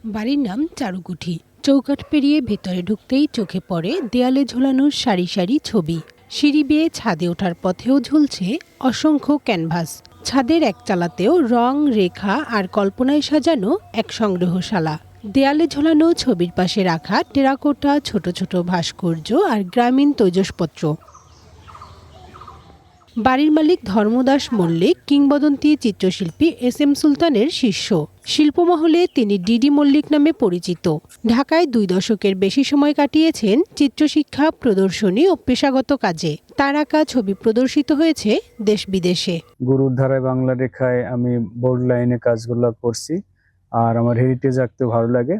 বাড়ির নাম চারুকুঠি। চৌকাঠ পেরিয়ে ভেতরে ঢুকতেই চোখে পড়ে দেয়ালে ঝোলানো সারি সারি ছবি। সিঁড়ি বেয়ে ছাদে ওঠার পথেও ঝুলছে অসংখ্য ক্যানভাস। ছাদের একচালাতেও রং, রেখা আর কল্পনায় সাজানো এক সংগ্রহশালা। দেয়ালে ঝোলানো ছবির পাশে রাখা টেরাকোটা, ছোট ছোট ভাস্কর্য আর গ্রামীণ তৈজসপত্র। বাড়ির মালিক ধর্মদাস মল্লিক কিংবদন্তি চিত্রশিল্পী এস.এম. সুলতানের শিষ্য। শিল্পমহলে তিনি ডিডি মল্লিক নামে পরিচিত। ঢাকায় 2 দশকের বেশি সময় কাটিয়েছেন চিত্রশিক্ষা, প্রদর্শনী ও পেশাগত কাজে। তার আঁকা ছবি প্রদর্শিত হয়েছে দেশ বিদেশে। গুরুর ধারায় বাংলা রেখায় আমি বোর্ড লাইনে কাজগুলো করছি, আর আমার হেরিটেজ আঁকতে ভালো লাগে।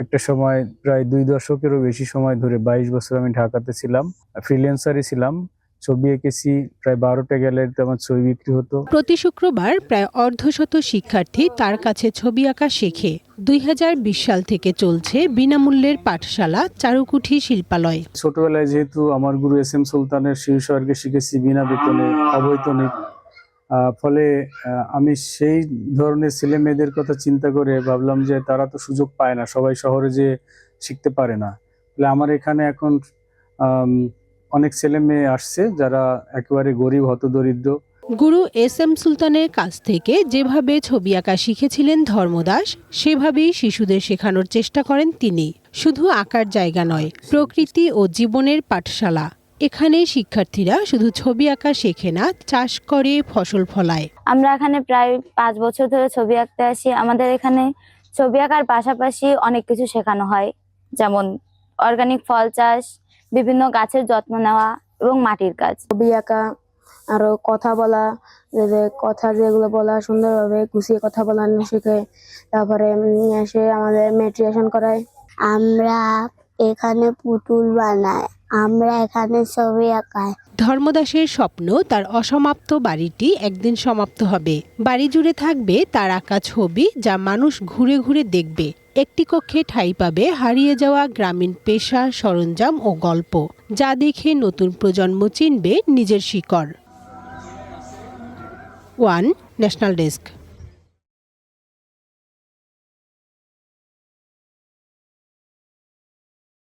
একটা সময় প্রায় 2 দশকেরও বেশি সময় ধরে 22 বছর আমি ঢাকাতে ছিলাম, ফ্রিল্যান্সারই ছিলাম। ছবি এঁকেছি, প্রায় 12টা গ্যালারিতে আমার ছবি বিক্রি হতো। প্রতি শুক্রবার প্রায় অর্ধশত শিক্ষার্থী তার কাছে ছবি আঁকা শেখে। 2020 সাল থেকে চলছে বিনামূল্যের পাঠশালা চারুকুঠি শিল্পালয়। ছোটবেলায় যেহেতু আমার গুরু এস.এম. সুলতানের শিষ্যকে শিখেছি বিনা বেতনে, অবৈতনিক, ফলে আমি সেই ধরনের ছেলে মেয়েদের কথা চিন্তা করে ভাবলাম যে তারা তো সুযোগ পায় না, সবাই শহরে যে শিখতে পারে না। তাহলে আমার এখানে এখন অনেক ছেলে মেয়ে আসছে যারা একেবারে গরিব, হতদরিদ্র। গুরু এস.এম. সুলতানের কাছ থেকে যেভাবে ছবি আঁকা শিখেছিলেন ধর্মদাস, সেভাবেই শিশুদের শেখানোর চেষ্টা করেন তিনি। শুধু আঁকার জায়গা নয়, প্রকৃতি ও জীবনের পাঠশালা। এখানে শিক্ষার্থীরা শুধু ছবি আঁকা শেখে না, চাষ করে, ফসল ফলায়। আমরা এখানে প্রায় 5 বছর ধরে ছবি আঁকতে আসি। আমাদের এখানে ছবি আঁকার পাশাপাশি অনেক কিছু শেখানো হয়, যেমন অর্গানিক ফল চাষ, বিভিন্ন গাছের যত্ন নেওয়া এবং মাটির কাজ। ছবি আঁকা, আরো কথা বলা, কথা যেগুলো বলা সুন্দরভাবে গুছিয়ে কথা বলানো শেখে। তারপরে এসে আমাদের মেডিটেশন করায়। আমরা এখানে পুতুল বানাই, আমরা এখানে ছবি আঁকাই। ধর্মদাসের স্বপ্ন তার অসমাপ্ত বাড়িটি একদিন সমাপ্ত হবে। বাড়ি জুড়ে থাকবে তার আঁকা ছবি, যা মানুষ ঘুরে ঘুরে দেখবে। একটি কক্ষে ঠাঁই পাবে হারিয়ে যাওয়া গ্রামীণ পেশা, সরঞ্জাম ও গল্প, যা দেখে নতুন প্রজন্ম চিনবে নিজের শিকড়। One national desk.